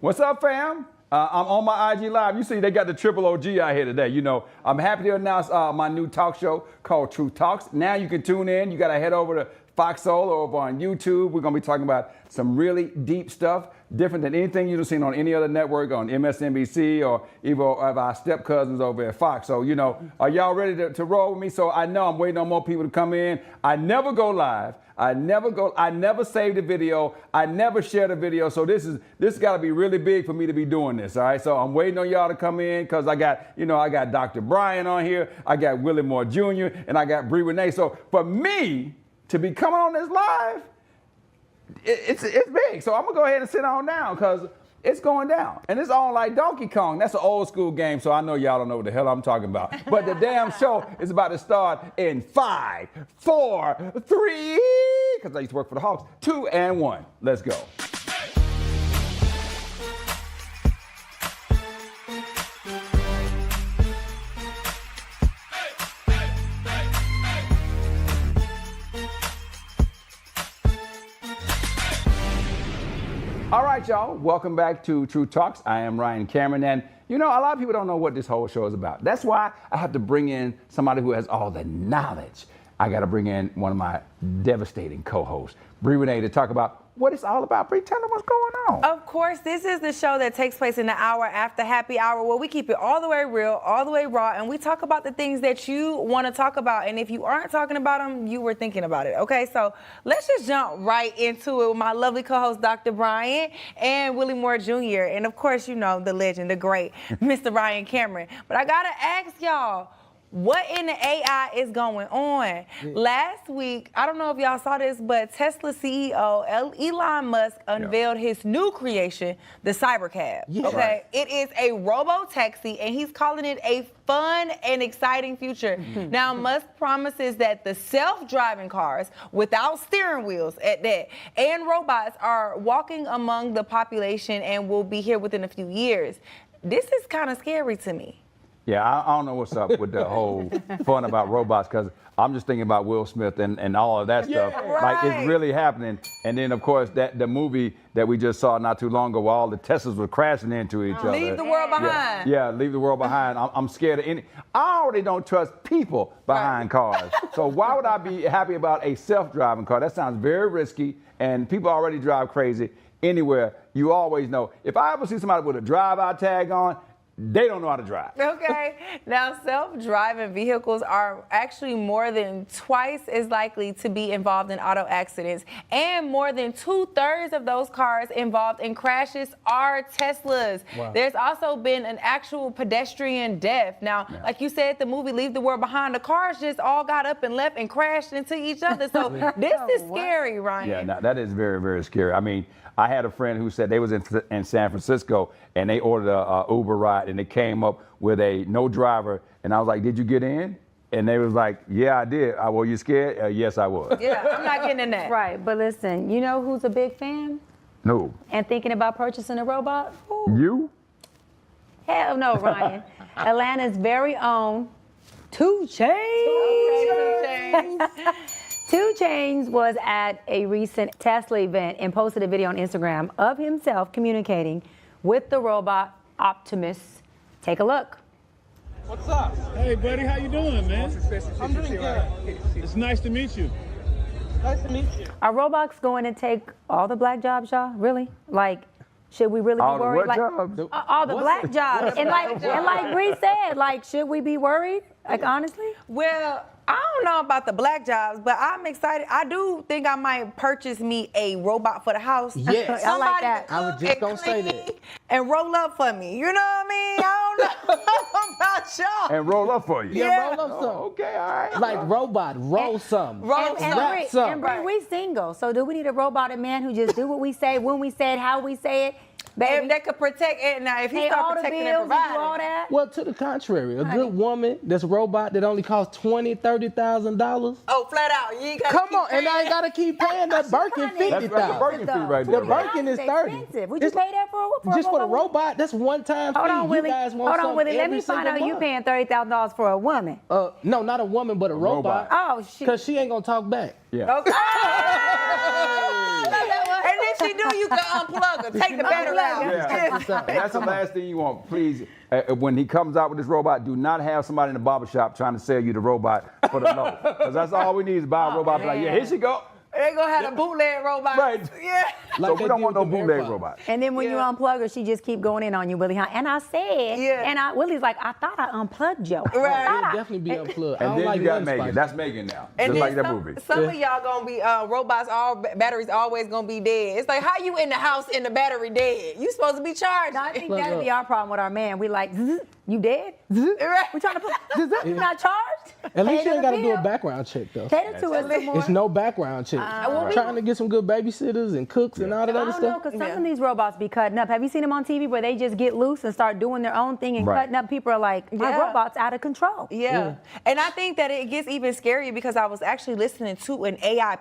What's up, fam? I'm on my IG Live. You see, they got the triple OG out here today. You know, I'm happy to announce my new talk show called Truth Talks. Now you can tune in. You got to head over to Foxhole or over on YouTube. We're going to be talking about some really deep stuff, different than anything you've seen on any other network, on MSNBC or even of our step cousins over at Fox. So, you know, are y'all ready to roll with me? So I know I'm waiting on more people to come in. I never go live. I never save the video. I never share the video. So this got to be really big for me to be doing this. All right. So I'm waiting on y'all to come in because I got Dr. Bryant on here. I got Willie Moore Jr. and I got Bree Renee. So for me to be coming on this live, it's big. So I'm gonna go ahead and sit on down because it's going down. And it's on like Donkey Kong. That's an old school game, so I know y'all don't know what the hell I'm talking about. But the damn show is about to start in 5, 4, 3, because I used to work for the Hawks, 2, and 1. Let's go. All right, y'all, welcome back to Truth Talks. I am Ryan Cameron, and you know, a lot of people don't know what this whole show is about. That's why I have to bring in somebody who has all the knowledge. I got to bring in one of my devastating co-hosts, Bree Renee, to talk about what it's all about. Bree, tell them what's going on. Of course, this is the show that takes place in the hour after happy hour where we keep it all the way real, all the way raw, and we talk about the things that you want to talk about. And if you aren't talking about them, you were thinking about it. Okay, so let's just jump right into it with my lovely co-host, Dr. Bryant and Willie Moore Jr. And of course, you know, the legend, the great Mr. Ryan Cameron. But I got to ask y'all, what in the AI is going on? Last week, I don't know if y'all saw this, but Tesla CEO Elon Musk unveiled his new creation, the Cybercab. Yeah. Okay, it is a robo-taxi, and he's calling it a fun and exciting future. Now, Musk promises that the self-driving cars, without steering wheels at that, and robots are walking among the population and will be here within a few years. This is kind of scary to me. Yeah, I don't know what's up with the whole fun about robots because I'm just thinking about Will Smith and all of that stuff. right. Like, it's really happening. And then, of course, the movie that we just saw not too long ago where all the Teslas were crashing into each other. Leave the world behind. Yeah, leave the world behind. I'm scared of any. I already don't trust people behind cars. So why would I be happy about a self-driving car? That sounds very risky, and people already drive crazy anywhere. You always know. If I ever see somebody with a drive-out tag on, they don't know how to drive. Okay. Now, self-driving vehicles are actually more than twice as likely to be involved in auto accidents, and more than 2/3 of those cars involved in crashes are Teslas. Wow. There's also been an actual pedestrian death. Now, like you said, the movie Leave the World Behind, the cars just all got up and left and crashed into each other. So this is scary, Ryan. Yeah, no, that is very, very scary. I mean, I had a friend who said they was in San Francisco and they ordered a Uber ride and it came up with a no driver. And I was like, did you get in? And they was like, yeah, I did. Were you scared? Yes, I was. Yeah, I'm not getting in that. Right, but listen, you know who's a big fan No. and thinking about purchasing a robot? You? Hell no, Ryan. Atlanta's very own 2 Chainz. Okay, 2 Chainz. 2 Chainz was at a recent Tesla event and posted a video on Instagram of himself communicating with the robot Optimus. Take a look. What's up? Hey, buddy, how you doing, man? I'm doing good. It's nice to meet you. Nice to meet you. Are robots going to take all the black jobs, y'all? Really? Like, should we really All be the worried? what Like, jobs? all the black jobs. And like Bree said, like, should we be worried? Like, honestly? Well, I don't know about the black jobs, but I'm excited. I do think I might purchase me a robot for the house. Yes. I like Somebody that. to I was cook just and gonna say clean that. and roll up for me. You know what I mean? I don't know about y'all. And roll up for you. Yeah, roll up some. Oh, okay, all right. Like robot, roll some. Roll And some. Bree, some. and Bree, we single. So do we need a robotic man who just do what we say, when we say it, how we say it? Baby, If they could protect it, now if he pay all start the protecting bills and and do all providing. that? Well, to the contrary, a good woman that's a robot that only costs $20,000, $30,000. Oh, flat out. You ain't got Come on, and I ain't gotta keep paying that Birkin That's That's the $50,000. Birkin fee right The there. Birkin is 30. Expensive. Would you pay that for Just for the robot? robot, that's one time fee. Hold on, You Willie. guys want Hold on, something Willie. Let every me find single out you month. paying $30,000 for a woman. No, not a woman, but a robot. Oh, shit. Cause she ain't gonna talk back. Yeah. Okay. And if she do you can unplug her, take the battery out. Yeah. And that's the last thing you want. Please, when he comes out with this robot, do not have somebody in the barbershop trying to sell you the robot for the low. Because that's all we need is buy a robot. Be like, yeah, here she go. They gonna have a bootleg robot. Right. Yeah. So we don't want no bootleg robot. And then when you unplug her, she just keep going in on you, Willie. Huh? And I said, Willie's like, I thought I unplugged you. Right. It'll definitely be unplugged. I And don't then like you got none Megan. spice. That's Megan now. And Just then like that movie. some of y'all gonna be robots. All batteries always gonna be dead. It's like, how you in the house and the battery dead? You supposed to be charged. No, I think that'd be our problem with our man. We like, "Zzz, you dead? Zzz, Right. we trying to put, you not charged? At least Pay you ain't the got to do a bill. background check, though. Cater to us some more. It's no background check. Trying to get some good babysitters and cooks and all that I other don't know, stuff. because some of these robots be cutting up. Have you seen them on TV where they just get loose and start doing their own thing and Right. cutting up? People are like, my Yeah. robot's out of control. Yeah. And I think that it gets even scarier because I was actually listening to an AI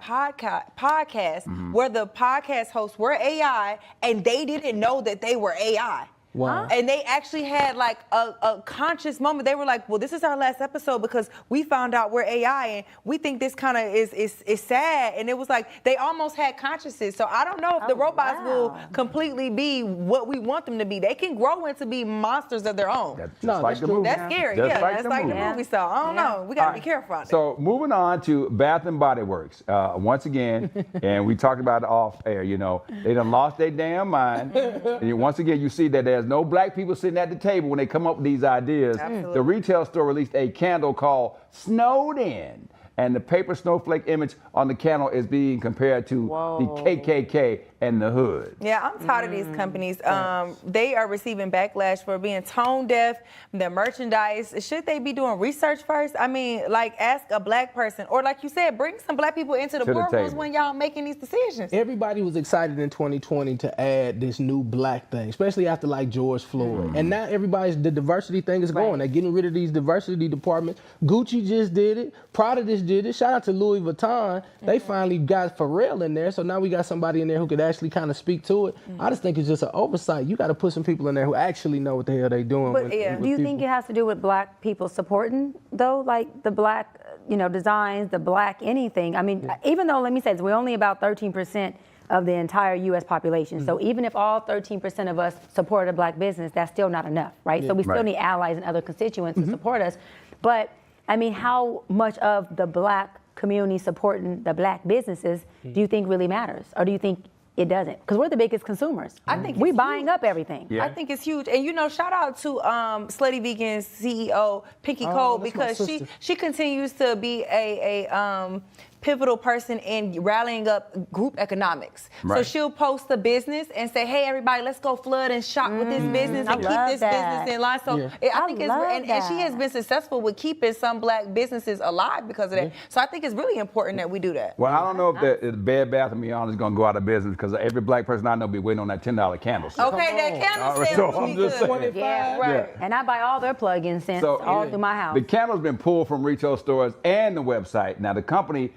podcast where the podcast hosts were AI and they didn't know that they were AI. Wow. And they actually had like a conscious moment. They were like, well, this is our last episode because we found out we're AI and we think this kind of is sad. And it was like they almost had consciousness. So I don't know if the robots will completely be what we want them to be. They can grow into be monsters of their own. That's just No, like that's the true. movie. That's scary. Just Yeah, that's like the movie. movie. So I don't know. We got to be careful out there. So moving on to Bath and Body Works. Once again, and we talked about it off air, you know, they done lost their damn mind. And once again, you see that there's no black people sitting at the table when they come up with these ideas. Absolutely. The retail store released a candle called Snowed In. And the paper snowflake image on the candle is being compared to the KKK and the hood. Yeah, I'm tired of these companies. They are receiving backlash for being tone deaf, their merchandise. Should they be doing research first? I mean, like ask a black person, or like you said, bring some black people into the To the boardrooms table. when y'all making these decisions. Everybody was excited in 2020 to add this new black thing, especially after like George Floyd. And now the diversity thing is going. They're getting rid of these diversity departments. Gucci just did it. Prada just did it. Shout out to Louis Vuitton. They finally got Pharrell in there. So now we got somebody in there who could actually kind of speak to it. I just think it's just an oversight. You got to put some people in there who actually know what the hell they doing. But, with- yeah. with Do you people. think it has to do with black people supporting, though, like the black, designs, the black anything? I mean, even though, let me say this, we're only about 13% of the entire U.S. population. So even if all 13% of us supported a black business, that's still not enough, right? So we still Right. need allies and other constituents to support us. But, I mean, how much of the black community supporting the black businesses do you think really matters? Or do you think it doesn't? Because we're the biggest consumers. I think we it's buying huge. up everything. Yeah. I think it's huge. And shout out to Slutty Vegan's CEO, Pinky Cole, that's my because sister. she continues to be a pivotal person in rallying up group economics. So Right. she'll post the business and say, hey, everybody, let's go flood and shop with this business I and keep love this that. business in line. So I think it's, love and she has that. been successful with keeping some black businesses alive because of that. So I think it's really important that we do that. Well, I don't know if the Bed Bath & Beyond is going to go out of business because every black person I know be waiting on that $10 candle. Okay, that candle So set I'm would be just good. saying. Yeah, Right. And I buy all their plug-in scents all through my house. The candle's been pulled from retail stores and the website. Now, the company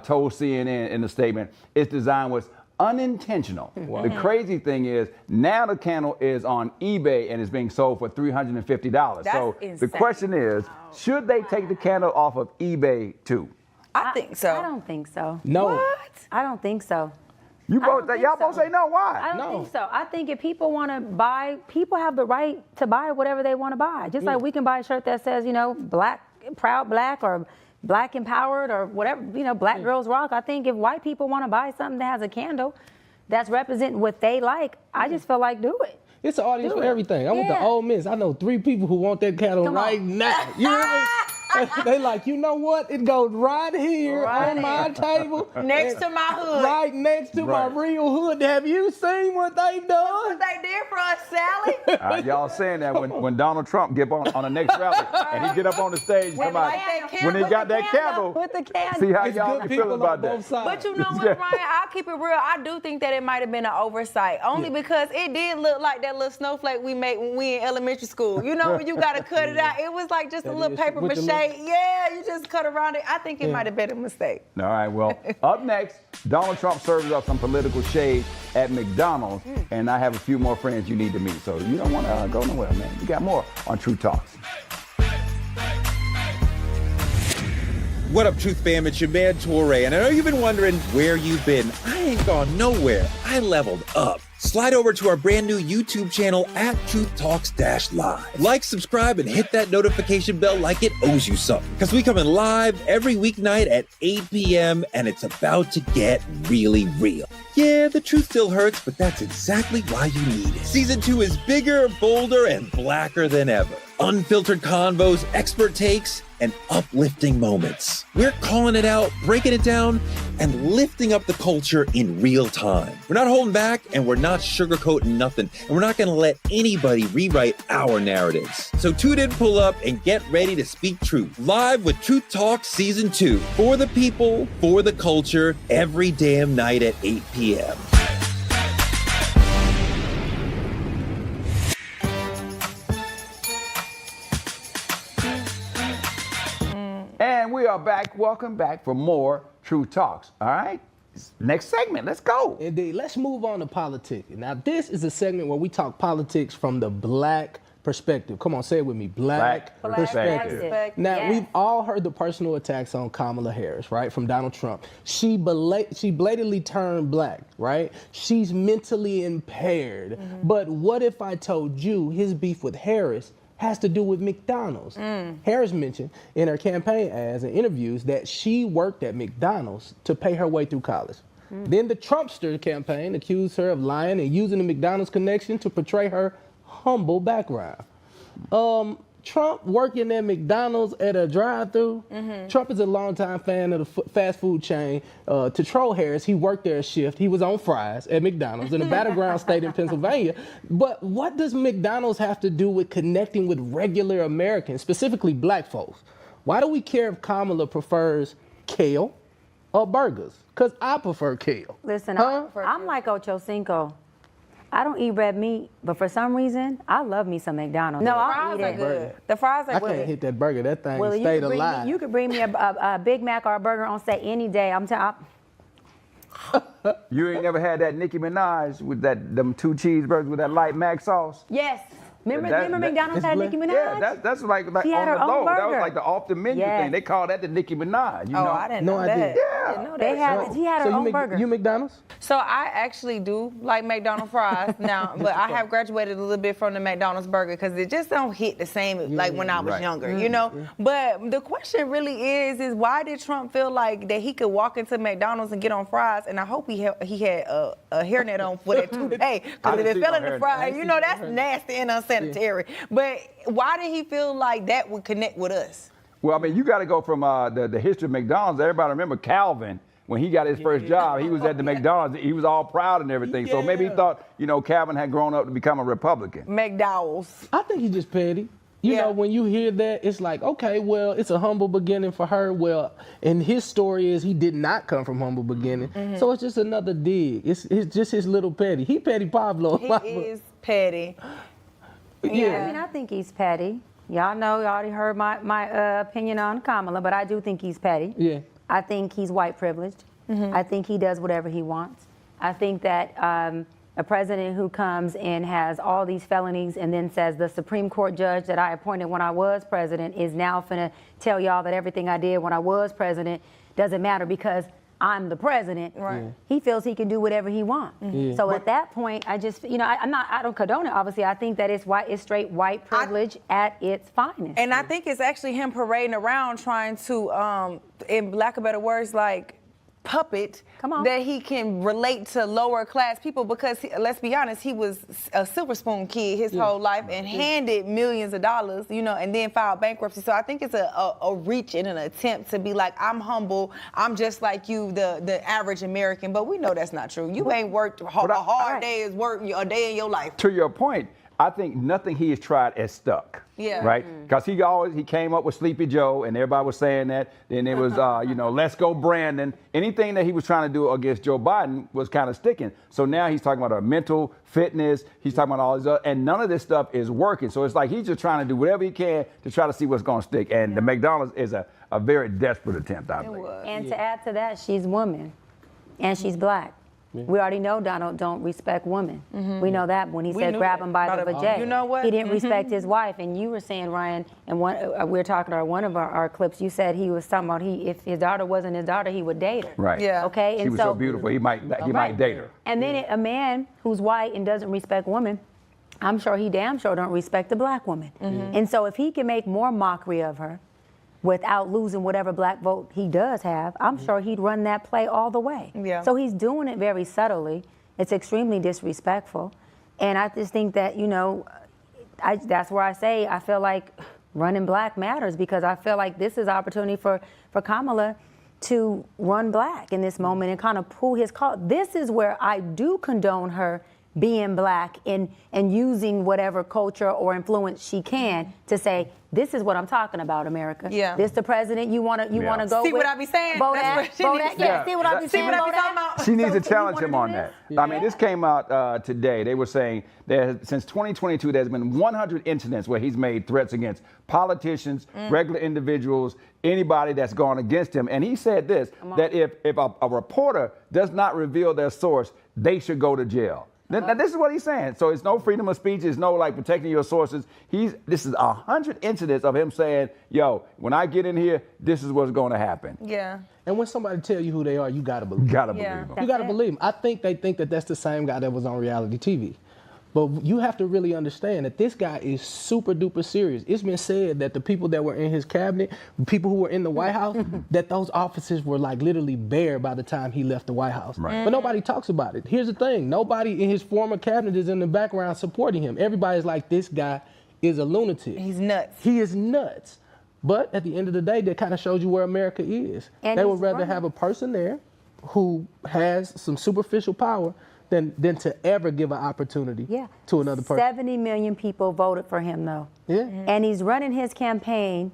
told CNN in the statement its design was unintentional. The crazy thing is now the candle is on eBay and is being sold for $350. So That's the insane. question is, should they take the candle off of eBay too? I think so. I don't think so. No. I don't think so. You I don't both, think y'all so. both say no. Why? I don't No. think so. I think if people want to buy, people have the right to buy whatever they want to buy. Just like we can buy a shirt that says, black, proud black, or black empowered, or whatever, black girls rock. I think if white people want to buy something that has a candle that's representing what they like, I just feel like do it. It's an audience Do for it. everything. I want the Yeah. old miss. I know 3 people who want that candle Come on. right now. You hear me? They like, you know what? It goes right here Right on my table. Next to my hood. Right next to my Right. real hood. Have you seen what they've done? What they did for us, Sally? Y'all saying that when Donald Trump get on the next rally and he get up on the stage, When come out, like that when candle, he got that candle, With the candle. see how It's y'all good be people feeling on about both that. sides. But you know what, Ryan? I'll keep it real. I do think that it might have been an oversight, only because it did look like that little snowflake we made when we in elementary school. You know, when you got to cut it out. It was like just a That little is, paper with mache. the little- Yeah, you just cut around it. I think it might have been a mistake. All right, well, up next, Donald Trump serves up some political shade at McDonald's, and I have a few more friends you need to meet. So you don't want to go nowhere, man. You got more on True Talks. What up, Truth Fam? It's your man, Torre. And I know you've been wondering where you've been. I ain't gone nowhere. I leveled up. Slide over to our brand new YouTube channel at Truth Talks-Live. Like, subscribe, and hit that notification bell like it owes you something. Because we coming live every weeknight at 8 p.m. and it's about to get really real. Yeah, the truth still hurts, but that's exactly why you need it. Season 2 is bigger, bolder, and blacker than ever. Unfiltered convos, expert takes, and uplifting moments. We're calling it out, breaking it down, and lifting up the culture in real time. We're not holding back, and we're not sugarcoating nothing, and we're not gonna let anybody rewrite our narratives. So tune in, pull up, and get ready to speak truth. Live with Truth Talk Season 2. For the people, for the culture, every damn night at 8 p.m. And we are back. Welcome back for more True Talks. All right? Next segment. Let's go. Indeed. Let's move on to politics. Now, this is a segment where we talk politics from the black perspective. Come on, say it with me. Black perspective. Now, Yes. we've all heard the personal attacks on Kamala Harris, right, from Donald Trump. She blatantly turned black, right? She's mentally impaired. But what if I told you his beef with Harris has to do with McDonald's? Harris mentioned in her campaign ads and interviews that she worked at McDonald's to pay her way through college. Then the Trumpster campaign accused her of lying and using the McDonald's connection to portray her humble background. Trump working at McDonald's at a drive-thru. Trump is a longtime fan of the fast food chain. To troll Harris, he worked there a shift. He was on fries at McDonald's in a battleground state in Pennsylvania. But what does McDonald's have to do with connecting with regular Americans, specifically black folks? Why do we care if Kamala prefers kale or burgers? Because I prefer kale. Listen, I'm like Ocho Cinco. I don't eat red meat, but for some reason, I love me some McDonald's. No, I'll eat Fries are it. good. The fries are I good. can't hit that burger. That thing Well, stayed alive. you could bring me a Big Mac or a burger on set any day. I'm telling. You ain't never had that Nicki Minaj with them 2 cheeseburgers with that light mac sauce? Yes. Remember That- McDonald's it's had black. Nicki Minaj? Yeah, that's like She on had her the own low. That was burger. like the off the menu Yes. thing. They call that the Nicki Minaj. You Oh, know? I didn't No know idea. that. Yeah. Didn't know They that. had, she had her own burger. You McDonald's? So I actually do like McDonald's fries now, but I have graduated a little bit from the McDonald's burger because it just don't hit the same like when I was right. younger, you know? But the question really is why did Trump feel like that he could walk into McDonald's and get on fries? And I hope he had a hairnet on for that toupee, I because if didn't it see fell no in the hairnet. fries, you know that's nasty and unsanitary. But why did he feel like that would connect with us? Well, I mean, you got to go from the history of McDonald's. Everybody remember Calvin when he got his first job. He was at the McDonald's. He was all proud and everything. So maybe he thought, Calvin had grown up to become a Republican. McDowell's. I think he's just petty. You Yeah. know, when you hear that, it's like, okay, well, it's a humble beginning for her. Well, and his story is he did not come from humble beginning. So it's just another dig. It's just his little petty. He petty Pablo. He is petty. Yeah. I mean, I think he's petty. Y'all know, y'all already heard my opinion on Kamala, but I do think he's petty. Yeah. I think he's white privileged. I think he does whatever he wants. I think that a president who comes and has all these felonies and then says the Supreme Court judge that I appointed when I was president is now finna tell y'all that everything I did when I was president doesn't matter because I'm the president. Right. He feels he can do whatever he wants. So at that point, I just, I don't condone it. Obviously, I think that it's straight white privilege at its finest. And I think it's actually him parading around trying to, in lack of better words, like puppet Come on. that he can relate to lower class people because let's be honest, he was a silver spoon kid his whole life and handed millions of dollars, and then filed bankruptcy. So I think it's a reach in an attempt to be like, I'm humble, I'm just like you, the average American. But we know that's not true. You ain't worked a hard day's work a day in your life. To your point, I think nothing he has tried has stuck. Yeah. Right? Because he came up with Sleepy Joe, and everybody was saying that. Then it was, let's go Brandon. Anything that he was trying to do against Joe Biden was kind of sticking. So now he's talking about our mental fitness. He's talking about all this other, and none of this stuff is working. So it's like he's just trying to do whatever he can to try to see what's going to stick. And the McDonald's is a very desperate attempt, I think. And to add to that, she's woman and she's black. We already know Donald don't respect women. We know that when he said knew grab that. him by the vajay. You know what? He didn't respect his wife. And you were saying, Ryan, and we were talking about one of our clips, you said he was talking about if his daughter wasn't his daughter, he would date her. Right. Yeah. Okay. She And was so beautiful. He might date her. And then a man who's white and doesn't respect women, I'm sure he damn sure don't respect a black woman. And so if he can make more mockery of her without losing whatever black vote he does have, I'm sure he'd run that play all the way. Yeah. So he's doing it very subtly. It's extremely disrespectful. And I just think that, that's where I say I feel like running black matters, because I feel like this is opportunity for Kamala to run black in this moment and kind of pull his call. This is where I do condone her being black and using whatever culture or influence she can to say, this is what I'm talking about, America. Yeah. This the president you wanna go with. See what I be saying? Vote That's at, what she vote needs at. to Yeah, do. see what I be See saying? what I be Vote talking at. about? She needs So to challenge you him wanna on do that. this? I mean, this came out today. They were saying since 2022, there's been 100 incidents where he's made threats against politicians, regular individuals, anybody that's gone against him. And he said this, that if a reporter does not reveal their source, they should go to jail. Now, this is what he's saying. So it's no freedom of speech. It's no protecting your sources. This is 100 incidents of him saying, yo, when I get in here, this is what's going to happen. Yeah. And when somebody tell you who they are, you gotta believe. Gotta Yeah. believe him. You gotta it. believe him. I think they think that that's the same guy that was on reality TV. But you have to really understand that this guy is super duper serious. It's been said that the people that were in his cabinet, people who were in the White House, that those offices were literally bare by the time he left the White House. Right. But nobody talks about it. Here's the thing, nobody in his former cabinet is in the background supporting him. Everybody's like, this guy is a lunatic. He's nuts. He is nuts. But at the end of the day, that kind of shows you where America is. And they he's would rather running. have a person there who has some superficial power than to ever give an opportunity to another person. 70 million people voted for him, though. Yeah. And he's running his campaign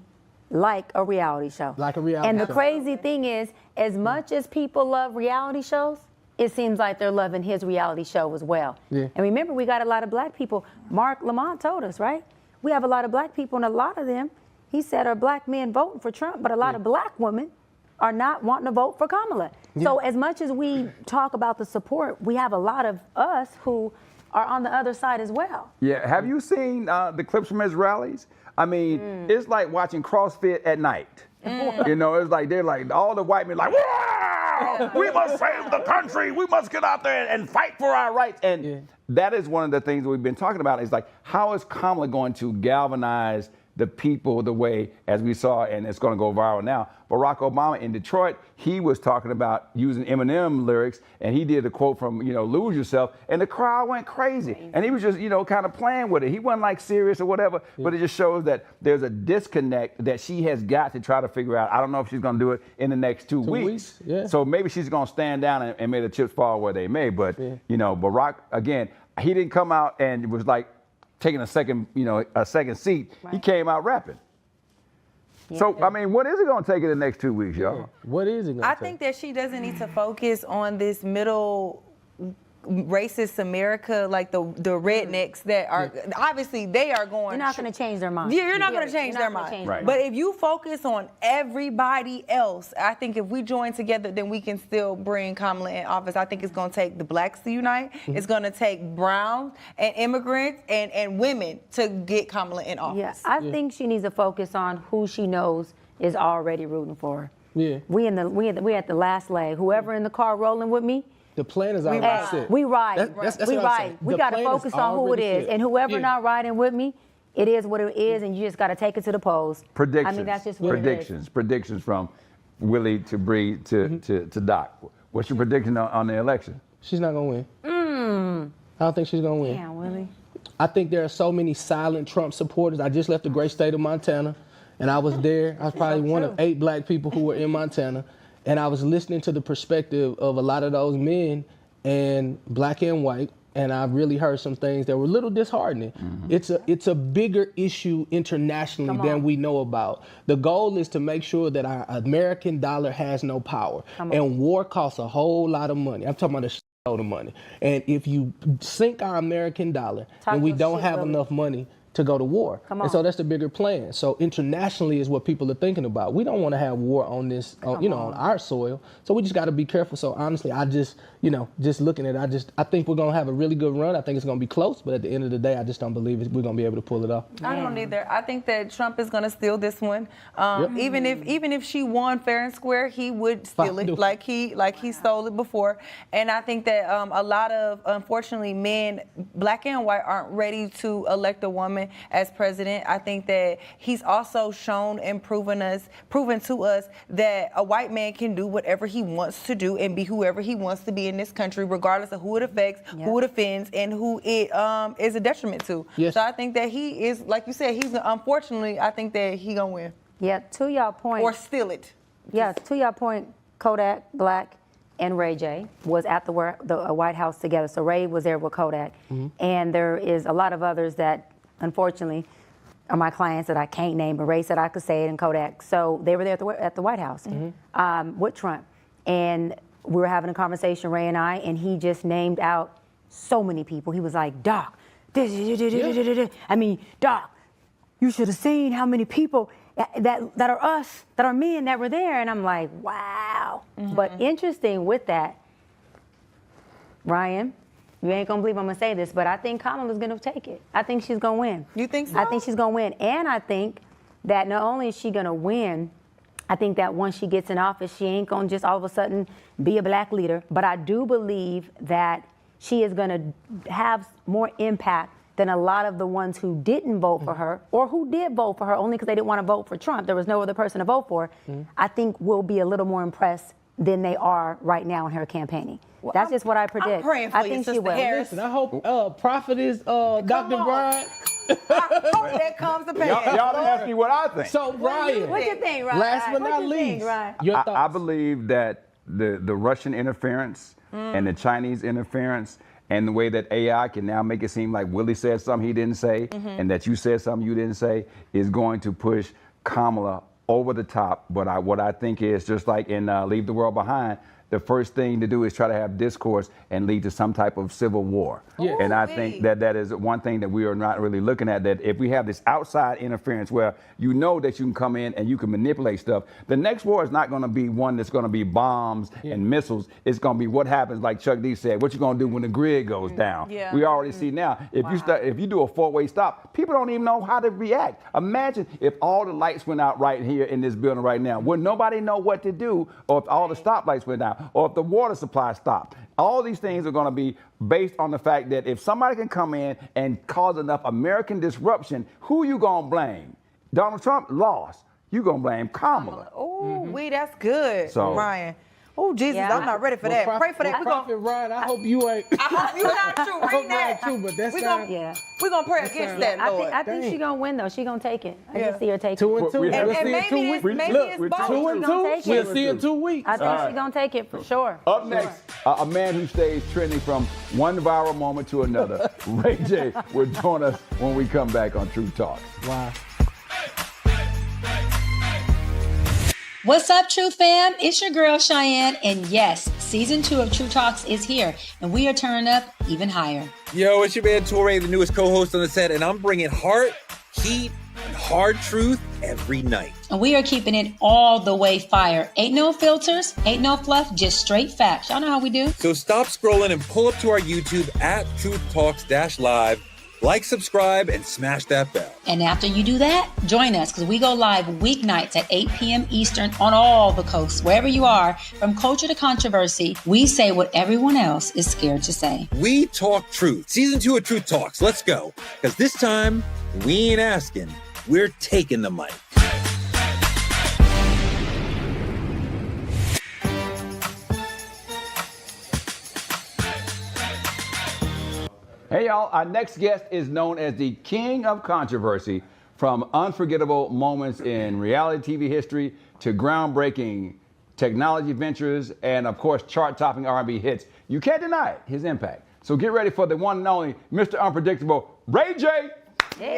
like a reality show. Like a reality And show. the crazy thing is, as much as people love reality shows, it seems like they're loving his reality show as well. Yeah. And remember, we got a lot of black people. Mark Lamont told us, right? We have a lot of black people, and a lot of them, he said, are black men voting for Trump, but a lot of black women are not wanting to vote for Kamala. So as much as we talk about the support, we have a lot of us who are on the other side as well. Yeah, have you seen the clips from his rallies? I mean, it's like watching CrossFit at night. It's like they're like all the white men like, "Wow, we must save the country. We must get out there and fight for our rights." And that is one of the things we've been talking about. Is like, how is Kamala going to galvanize the people the way as we saw, and it's going to go viral now. Barack Obama in Detroit, he was talking about using Eminem lyrics, and he did a quote from, Lose Yourself, and the crowd went crazy. And he was just, kind of playing with it. He wasn't serious or whatever, but it just shows that there's a disconnect that she has got to try to figure out. I don't know if she's going to do it in the next 2 weeks. Yeah. So maybe she's going to stand down and may the chips fall where they may. But, Barack, again, he didn't come out and was taking a second seat. Right. He came out rapping. Yeah. So, I mean, what is it going to take in the next 2 weeks, y'all? What is it going to I take? think that she doesn't need to focus on this middle racist America, like the rednecks that are obviously they are going. You're not going to change their mind. Yeah, you're not going to change You're their not gonna mind. change Right. But if you focus on everybody else, I think if we join together, then we can still bring Kamala in office. I think it's going to take the blacks to unite. It's going to take brown and immigrants and women to get Kamala in office. Yeah, I think she needs to focus on who she knows is already rooting for her. Yeah. We at the last leg. Whoever in the car rolling with me, The plan is already hey, set. we ride. That's we what I'm ride. saying. We The got to plan is focus on who it already is, set. and whoever Yeah. not riding with me, it is what it is, and you just got to take it to the polls. Predictions. I mean, that's just what Predictions from Willie to Bree to Doc. What's your prediction on the election? She's not going to win. I don't think she's going to it win. is. Yeah, Willie. I think there are so many silent Trump supporters. I just left the great state of Montana, and I was there. I was probably one of 8 black people who were in Montana, and I was listening to the perspective of a lot of those men, and black and white, and I really heard some things that were a little disheartening. It's a bigger issue internationally Come than on. we know about. The goal is to make sure that our American dollar has no power, Come on. and war costs a whole lot of money. I'm talking about a load of money. And if you sink our American dollar, Talk then we your don't shit, have Willie. enough money to go to war. Come And so on. that's the bigger plan. So internationally is what people are thinking about. We don't want to have war on this, on our soil. So we just got to be careful. So honestly, I just, just looking at it, I think we're going to have a really good run. I think it's going to be close, but at the end of the day, I just don't believe we're going to be able to pull it off. I don't either. I think that Trump is going to steal this one. Even if she won fair and square, he would steal it like he stole it before. And I think that a lot of, unfortunately, men, black and white, aren't ready to elect a woman as president. I think that he's also shown and proven to us that a white man can do whatever he wants to do and be whoever he wants to be in this country, regardless of who it affects, who it offends, and who it is a detriment to. Yes. So I think that he is, like you said, unfortunately, I think that he gonna win. Yeah, to y'all point. Or steal it. Yeah, to your point, Kodak Black and Ray J was at the White House together. So Ray was there with Kodak. And there is a lot of others that, unfortunately, are my clients that I can't name, but Ray said I could say it, and Kodak. So they were there at the White House with Trump. And we were having a conversation, Ray and I, and he just named out so many people. He was like, Doc, I mean, Doc, you should have seen how many people that are us, that are men that were there. And I'm like, wow. But interesting with that, Ryan, you ain't gonna believe I'm gonna say this, but I think Kamala's gonna take it. I think she's gonna win. You think so? I think she's gonna win. And I think that not only is she gonna win, I think that once she gets in office, she ain't gonna just all of a sudden be a black leader, but I do believe that she is gonna have more impact than a lot of the ones who didn't vote for her, or who did vote for her only because they didn't want to vote for Trump. There was no other person to vote for. I think we'll be a little more impressed than they are right now in her campaigning. Well, That's just what I predict. I'm praying for I you, think she Sister will. Harris. Listen, I hope Prophetess Dr. on. Bryant. I hope that comes to pass. Y'all didn't ask me what I think. So, Ryan, What you think, Ryan? last but What not you think, least, Ryan? your thoughts. I believe that the Russian interference and the Chinese interference and the way that AI can now make it seem like Willie said something he didn't say and that you said something you didn't say is going to push Kamala over the top. But what I think is, just like in Leave the World Behind, the first thing to do is try to have discourse and lead to some type of civil war. Yeah. And I think that is one thing that we are not really looking at, that if we have this outside interference where you know that you can come in and you can manipulate stuff, the next war is not going to be one that's going to be bombs and missiles. It's going to be what happens, like Chuck D said, what you going to do when the grid goes down. Yeah. We already see now, if you do a four-way stop, people don't even know how to react. Imagine if all the lights went out right here in this building right now. Would nobody know what to do, or if all the stoplights went out, or if the water supply stopped? All these things are going to be based on the fact that if somebody can come in and cause enough American disruption, who you going to blame? Donald Trump lost. You going to blame Kamala. Oh, that's good, So- Ryan. Oh, Jesus, Yeah. I'm not ready for that. Pray for that. Prophet Ryan, I hope you ain't. I hope you're not true. I hope Read that. not too, but that's We're not. gonna, Yeah. we're gonna pray against that, Lord. I think Dang. she's gonna win though. She's gonna take it. I Yeah. just see her take 2 it. and 2. We- We'll and see in maybe 2 it's- weeks. maybe Look, it's we're both. 2 and She's gonna 2. take We'll it. see in 2 weeks. I think she's gonna take it for sure. Up next, a man who stays trending from one viral moment to another. Ray J will join us when we come back on True Talk. Wow. What's up, True Fam? It's your girl, Cheyenne. And yes, season 2 of True Talks is here, and we are turning up even higher. Yo, it's your man Torre, the newest co-host on the set, and I'm bringing heart, heat, and hard truth every night. And we are keeping it all the way fire. Ain't no filters, ain't no fluff, just straight facts. Y'all know how we do. So stop scrolling and pull up to our YouTube at Truth Talks-Live. Like, subscribe, and smash that bell. And after you do that, join us because we go live weeknights at 8 p.m. Eastern on all the coasts, wherever you are. From culture to controversy, we say what everyone else is scared to say. We talk truth. Season 2 of Truth Talks. Let's go. Because this time, we ain't asking. We're taking the mic. Hey y'all, our next guest is known as the King of Controversy, from unforgettable moments in reality TV history to groundbreaking technology ventures and of course chart-topping R&B hits. You can't deny it, his impact. So get ready for the one and only Mr. Unpredictable, Ray J. Hey.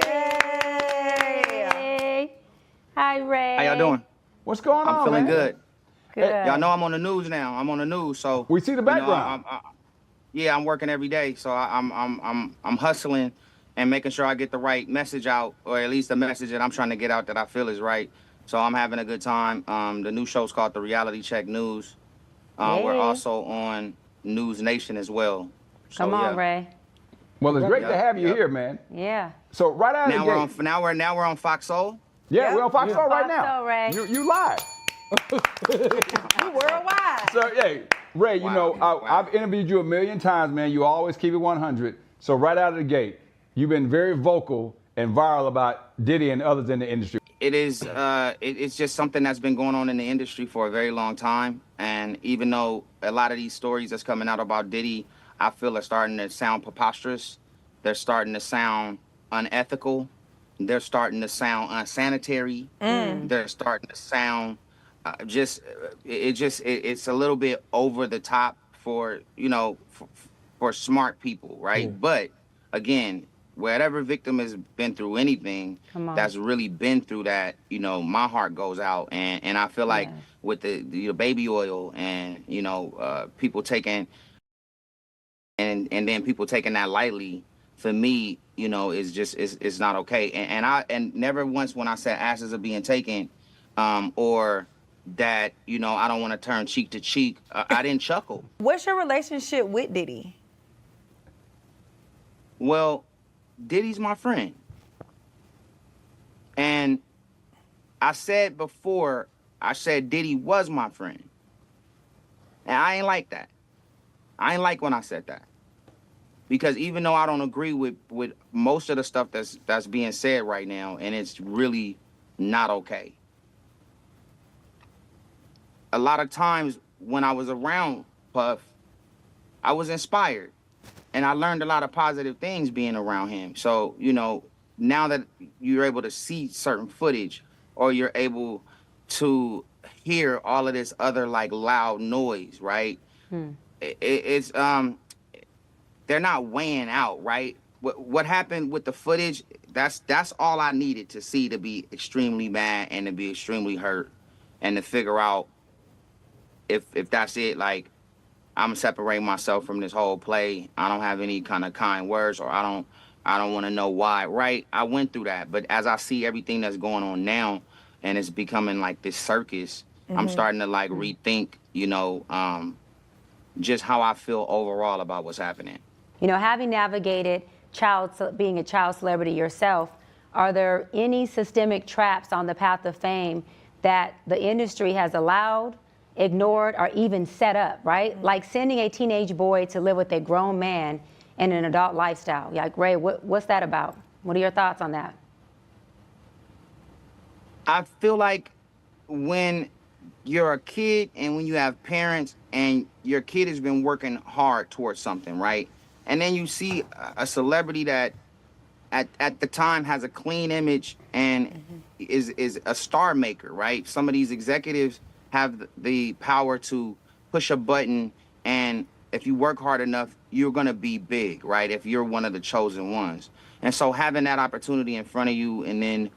Hi, Ray. How y'all doing? What's going on, I'm feeling man? good. Good. Y'all know I'm on the news now. I'm on the news, so We see the background. yeah, I'm working every day, so I'm hustling, and making sure I get the right message out, or at least the message that I'm trying to get out that I feel is right. So I'm having a good time. The new show's called The Reality Check News. We're also on News Nation as well. So, Come on, yeah. Ray. Well, it's great to have you Yep. here, man. Yeah. So right out of Now the we're gate. on now we're on Fox Soul. Yeah, Yep. we're on Fox Soul right Fox now. Soul, Ray. You live. You worldwide. So, hey, Ray, you know, I've interviewed you a million times, man. You always keep it 100. So right out of the gate, you've been very vocal and viral about Diddy and others in the industry. It is it's just something that's been going on in the industry for a very long time. And even though a lot of these stories that's coming out about Diddy, I feel are starting to sound preposterous. They're starting to sound unethical. They're starting to sound unsanitary. They're starting to sound it's a little bit over the top for, you know, for smart people, right? But again, whatever victim has been through anything that's really been through that, you know, my heart goes out. And I feel like with the baby oil and, you know, people taking and then people taking that lightly, for me, you know, is just it's not okay. And never once when I said asses are being taken, or that, you know, I don't want to turn cheek to cheek, I didn't chuckle. What's your relationship with Diddy? Well, Diddy's my friend. And I said before, I said Diddy was my friend. And I ain't like that. I ain't like when I said that. Because even though I don't agree with most of the stuff that's being said right now, and it's really not okay. A lot of times when I was around Puff, I was inspired. And I learned a lot of positive things being around him. So, you know, now that you're able to see certain footage, or you're able to hear all of this other like loud noise, right? It's they're not weighing out, right? What happened with the footage, that's all I needed to see to be extremely mad and to be extremely hurt, and to figure out if that's it, like, I'm separating myself from this whole play. I don't have any kind of kind words, or I don't want to know why, right? I went through that, but as I see everything that's going on now, and it's becoming like this circus, I'm starting to like rethink, you know, just how I feel overall about what's happening. You know, having navigated being a child celebrity yourself, are there any systemic traps on the path of fame that the industry has allowed, ignored, or even set up, right? Like sending a teenage boy to live with a grown man in an adult lifestyle. Like, Ray, what's that about? What are your thoughts on that? I feel like when you're a kid and when you have parents and your kid has been working hard towards something, right? And then you see a celebrity that at the time has a clean image and is a star maker, right? Some of these executives have the power to push a button, and if you work hard enough, you're gonna be big, right? If you're one of the chosen ones. And so having that opportunity in front of you, and then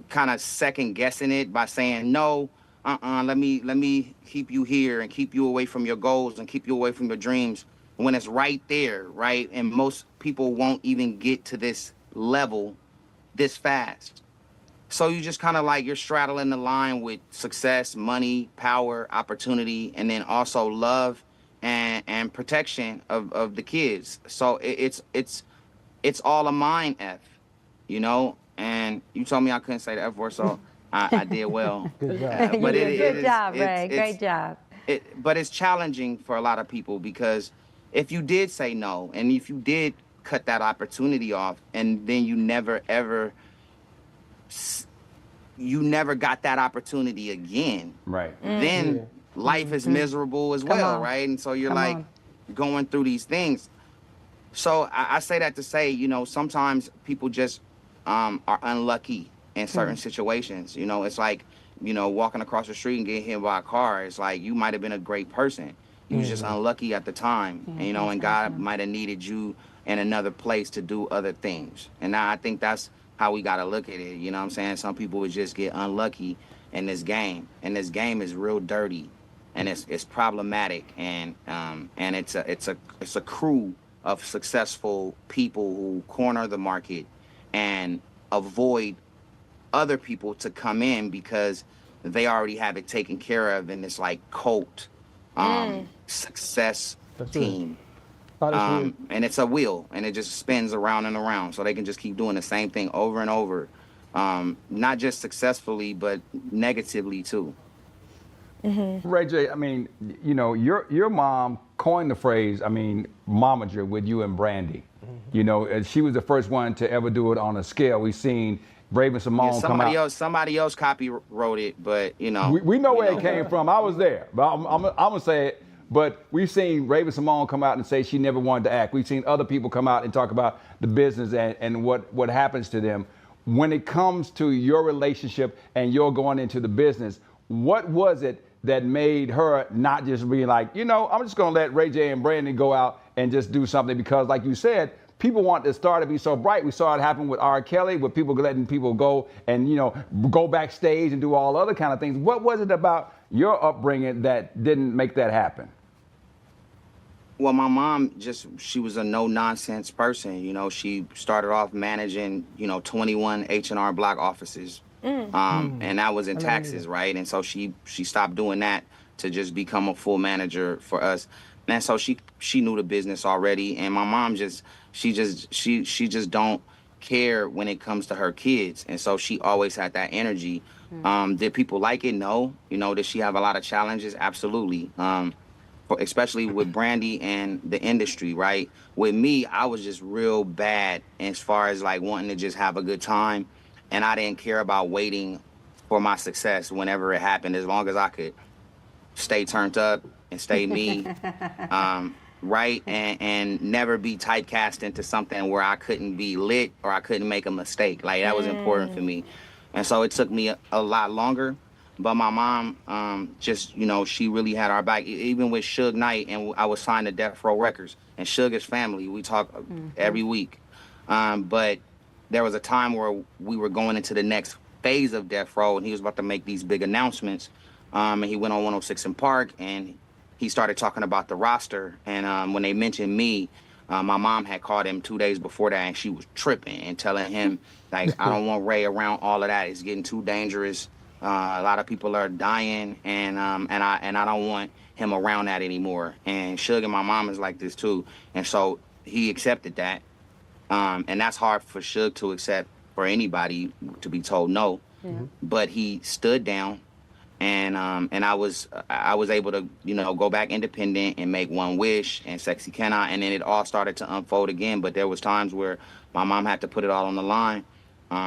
kind of second guessing it by saying, no, let me keep you here and keep you away from your goals and keep you away from your dreams, when it's right there, right? And most people won't even get to this level this fast. So you just kind of like, you're straddling the line with success, money, power, opportunity, and then also love and protection of the kids. So it's all a mind F, you know? And you told me I couldn't say the F word, so I did well. Good job. But Good job, Ray. Great job. But it's challenging for a lot of people, because if you did say no, and if you did cut that opportunity off, and then you never got that opportunity again, Right. then life is miserable as well, right? And so you're going through these things. So I say that to say, you know, sometimes people just are unlucky in certain situations. You know, it's like, you know, walking across the street and getting hit by a car. It's like, you might have been a great person. You was just unlucky at the time, and, you know, and God might have needed you in another place to do other things. And now I think that's how we got to look at it. You know what I'm saying? Some people would just get unlucky in this game, and this game is real dirty, and it's problematic, and it's a crew of successful people who corner the market and avoid other people to come in because they already have it taken care of in this like cult success That's team. Oh, that's weird. And it's a wheel, and it just spins around and around, so they can just keep doing the same thing over and over, not just successfully, but negatively too. Ray J, I mean, you know, your mom coined the phrase, I mean, momager with you and Brandy. You know, and she was the first one to ever do it on a scale. We've seen Raven Simone come out. Somebody else copywrote it, but you know. We know where it came from. I was there, but I'm gonna say it. But we've seen Raven Simone come out and say she never wanted to act. We've seen other people come out and talk about the business and what happens to them. When it comes to your relationship and you're going into the business, what was it that made her not just be like, you know, I'm just gonna let Ray J and Brandon go out and just do something? Because like you said, people want the star to be so bright. We saw it happen with R. Kelly, with people letting people go and, you know, go backstage and do all other kind of things. What was it about your upbringing that didn't make that happen? Well, my mom she was a no-nonsense person. You know, she started off managing, you know, 21 H&R Block offices. And that was in taxes, right? And so she stopped doing that to just become a full manager for us. And so she knew the business already. And my mom she just don't care when it comes to her kids. And so she always had that energy. Did people like it? No. You know, did she have a lot of challenges? Absolutely. Especially with Brandy and the industry, right? With me, I was just real bad as far as like wanting to just have a good time. And I didn't care about waiting for my success whenever it happened, as long as I could stay turned up and stay me, right? And never be typecast into something where I couldn't be lit or I couldn't make a mistake. Like, that was important for me. And so it took me a lot longer. But my mom, just, you know, she really had our back. Even with Suge Knight, and I was signed to Death Row Records. And Suge is family. We talk every week. But there was a time where we were going into the next phase of Death Row, and he was about to make these big announcements. And he went on 106 in Park, and he started talking about the roster. And when they mentioned me, my mom had called him 2 days before that, and she was tripping and telling him, like, I don't want Ray around all of that. It's getting too dangerous. A lot of people are dying, and I don't want him around that anymore. And Suge and my mom is like this too, and so he accepted that. And that's hard for Suge to accept, for anybody to be told no. But he stood down, and I was able to, you know, go back independent and make One Wish and Sexy Can I, and then it all started to unfold again. But there was times where my mom had to put it all on the line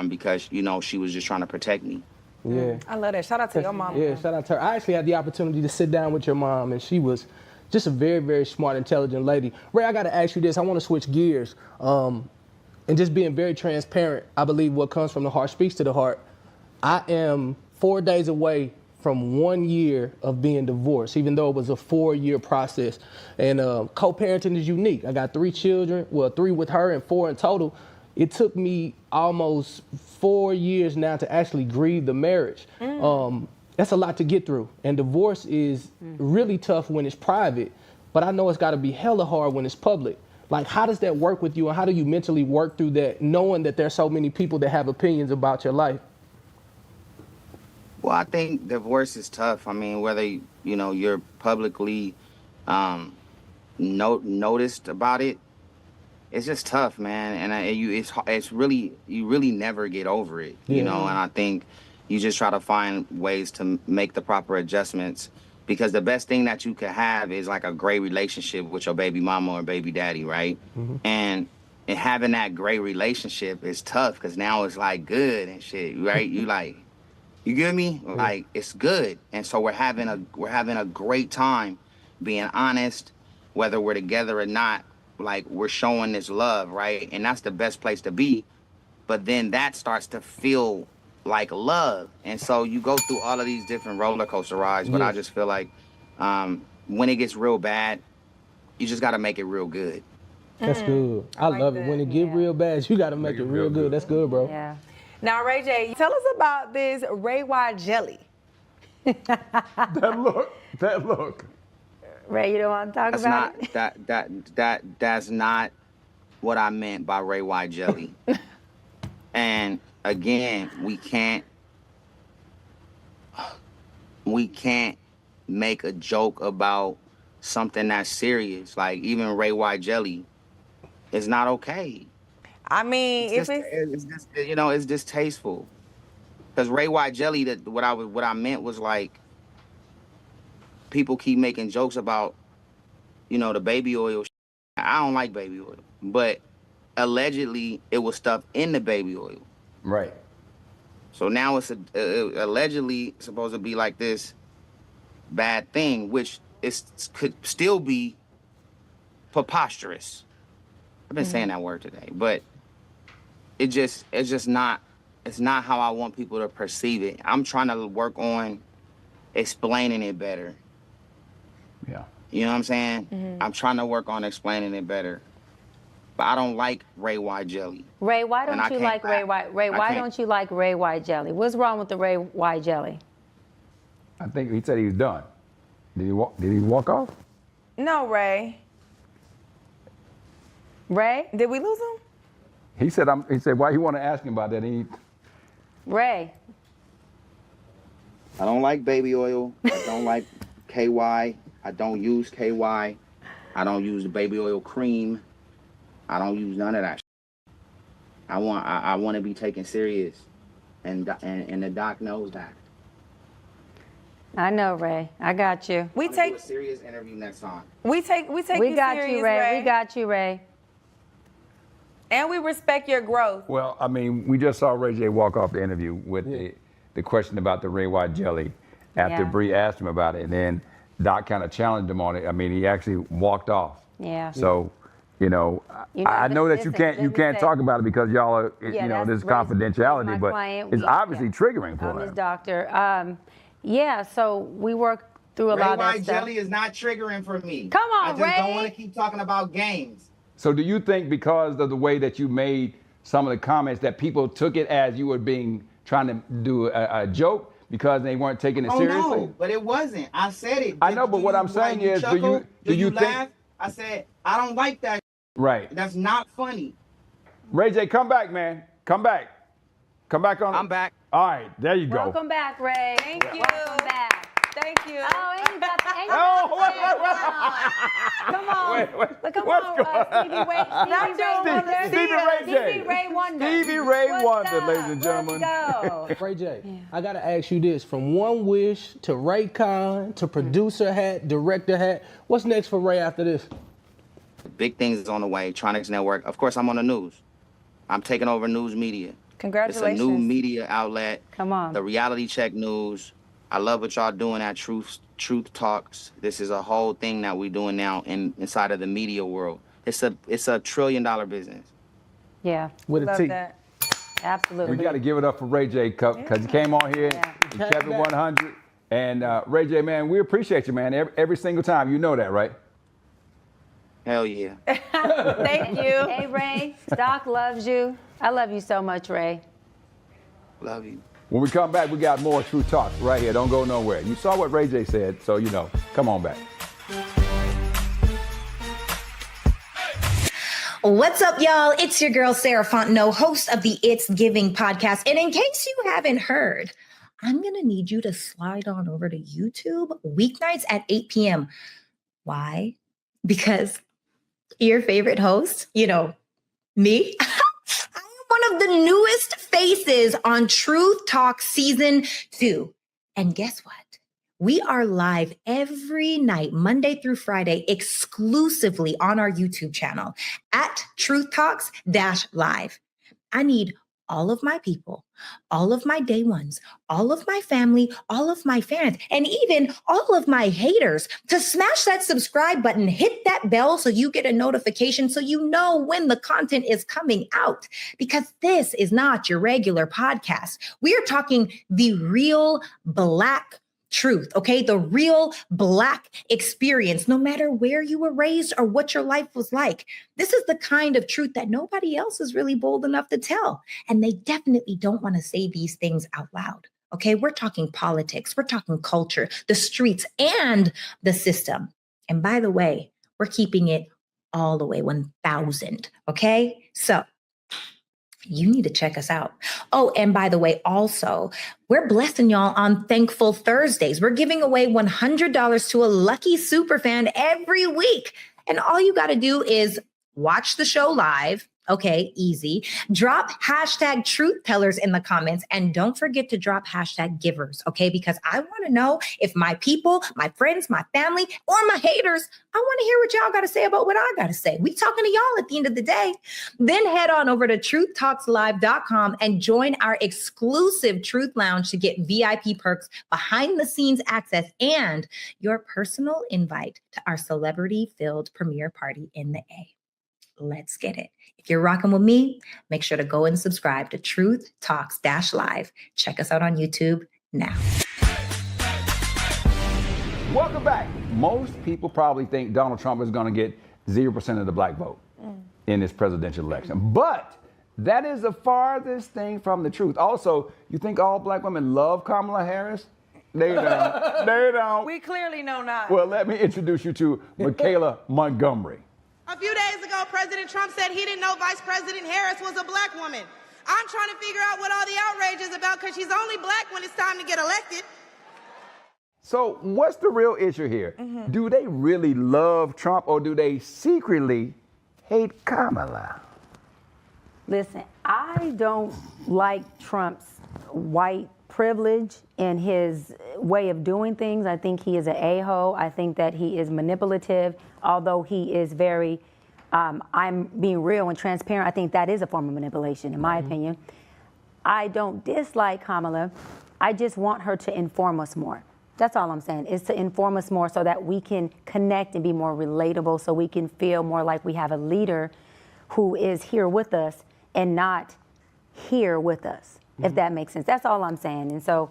because, you know, she was just trying to protect me. Yeah. I love that. Shout out to your mom. Yeah, shout out to her. I actually had the opportunity to sit down with your mom, and she was just a very, very smart, intelligent lady. Ray, I got to ask you this. I want to switch gears. And just being very transparent, I believe what comes from the heart speaks to the heart. I am 4 days away from 1 year of being divorced, even though it was a 4-year process. And co-parenting is unique. I got 3 children, well, 3 with her and 4 in total. It took me almost 4 years now to actually grieve the marriage. That's a lot to get through. And divorce is really tough when it's private, but I know it's gotta be hella hard when it's public. Like, how does that work with you, and how do you mentally work through that, knowing that there's so many people that have opinions about your life? Well, I think divorce is tough. I mean, whether, you know, you're publicly noticed about it, it's just tough, man. And it's really, you really never get over it, you know. And I think you just try to find ways to make the proper adjustments, because the best thing that you could have is like a great relationship with your baby mama or baby daddy, right? And having that great relationship is tough, because now it's like good and shit, right? You like, you get me? Like, it's good. And so we're having a great time being honest, whether we're together or not. Like, we're showing this love, right? And that's the best place to be. But then that starts to feel like love. And so you go through all of these different roller coaster rides. But I just feel like when it gets real bad, you just got to make it real good. That's good. I love it. When it get real bad, you got to make it real good. That's good, bro. Yeah. Now, Ray J, tell us about this Ray Y jelly. That look. Ray, you don't want to talk That's about not it? that's not what I meant by Ray White jelly. And again, we can't make a joke about something that's serious. Like even Ray White jelly is not okay. I mean, It's just it's distasteful. Because Ray White jelly, what I meant was like people keep making jokes about, the baby oil. I don't like baby oil, but allegedly it was stuff in the baby oil. Right. So now it's allegedly supposed to be like this bad thing, which could still be preposterous. I've been saying that word today, but it's not how I want people to perceive it. I'm trying to work on explaining it better. Yeah. You know what I'm saying? I'm trying to work on explaining it better. But I don't like Ray White jelly. Ray, why And don't I you can't like Ray laugh. White? Ray, I why can't. don't you like Ray White jelly? What's wrong with the Ray White jelly? I think he said he was done. Did he walk off? no, Ray. Ray? Did we lose him? He said why you want to ask him about that? Ray? I don't like baby oil. I don't like KY. I don't use KY. I don't use the baby oil cream. I don't use none of that. I want to be taken serious, and the doc knows that. I know, Ray. I got you. We Do take a serious interview next time. we take We you got serious, you, Ray. We got you, Ray. and we respect your growth. Well, I mean, we just saw Ray J walk off the interview with the question about the Ray White jelly after Yeah. Bree asked him about it, and then Doc kind of challenged him on it. I mean, he actually walked off. Yeah. So, I know that you listen, can't let me say- talk about it because y'all are, that's there's Ray's confidentiality, my but client. it's obviously triggering for I'm his him. doctor. Yeah, so we work through a Ray lot of that White stuff. jelly is not triggering for me. Come on, I just Ray. don't want to keep talking about games. So do you think because of the way that you made some of the comments that people took it as you were trying to do a joke because they weren't taking it seriously? No, but it wasn't. I said it. I know, but what I'm saying is, do you think- laugh? I said I don't like that. Right. That's not funny. Ray J, come back, man. Come back. Come back on. I'm back. All right, there you go. Welcome back, Ray. Thank you. Welcome back. Thank you. Oh, and you got the Oh, Come on. Wait. Come What's on, going on? Stevie Ray. Stevie Ray J. Stevie Ray Wonder. Stevie Ray What's Wonder, up? ladies and gentlemen. Let's go. Ray J, I gotta ask you this: from One Wish to Raycon to producer hat, director hat, what's next for Ray after this? Big things is on the way. Tronics Network. Of course, I'm on the news. I'm taking over news media. Congratulations. It's a new media outlet. Come on. The Reality Check News. I love what y'all doing at Truth Talks. This is a whole thing that we're doing now inside of the media world. It's a $1 trillion business. Yeah, With a Love T. that. absolutely. We got to give it up for Ray J because he came on here, he kept it 100. And Ray J, man, we appreciate you, man, every single time. You know that, right? Hell yeah. Thank you. Hey, Ray, Doc loves you. I love you so much, Ray. Love you. When we come back, we got more True Talks right here. Don't go nowhere. You saw what Ray J said, so come on back. What's up, y'all? It's your girl, Sarah Fontenot, host of the It's Giving podcast. And in case you haven't heard, I'm going to need you to slide on over to YouTube weeknights at 8 p.m. Why? Because your favorite host, me, I am one of the newest faces on Truth Talk Season 2. And guess what? We are live every night, Monday through Friday, exclusively on our YouTube channel at Truth Talks-Live. I need all of my people, all of my day ones, all of my family, all of my fans, and even all of my haters to smash that subscribe button, hit that bell so you get a notification so you know when the content is coming out. Because this is not your regular podcast. We are talking the real Black truth, okay? The real Black experience, no matter where you were raised or what your life was like. This is the kind of truth that nobody else is really bold enough to tell. And they definitely don't want to say these things out loud, okay? We're talking politics, we're talking culture, the streets, and the system. And by the way, we're keeping it all the way 1,000. Okay? So you need to check us out. Oh, and by the way, also, we're blessing y'all on Thankful Thursdays. We're giving away $100 to a lucky super fan every week. And all you got to do is watch the show live. Okay, easy. Drop hashtag truth tellers in the comments, and don't forget to drop hashtag givers, okay? Because I want to know if my people, my friends, my family, or my haters, I want to hear what y'all got to say about what I got to say. We talking to y'all at the end of the day. Then head on over to truthtalkslive.com and join our exclusive Truth Lounge to get VIP perks, behind the scenes access, and your personal invite to our celebrity-filled premiere party in the A. Let's get it. If you're rocking with me, make sure to go and subscribe to Truth Talks Live. Check us out on YouTube now. Welcome back. Most people probably think Donald Trump is going to get 0% of the black vote in this presidential election. But that is the farthest thing from the truth. Also, you think all black women love Kamala Harris? They don't. They don't. We clearly know not. Well, let me introduce you to Michaela Montgomery. A few days ago, President Trump said he didn't know Vice President Harris was a black woman. I'm trying to figure out what all the outrage is about because she's only black when it's time to get elected. So what's the real issue here? Do they really love Trump, or do they secretly hate Kamala? Listen, I don't like Trump's white privilege and his way of doing things. I think he is an a-hole. I think that he is manipulative, although he is very, I'm being real and transparent. I think that is a form of manipulation, in my opinion. I don't dislike Kamala. I just want her to inform us more. That's all I'm saying, is to inform us more so that we can connect and be more relatable, so we can feel more like we have a leader who is here with us and not here with us, if that makes sense. That's all I'm saying. And so,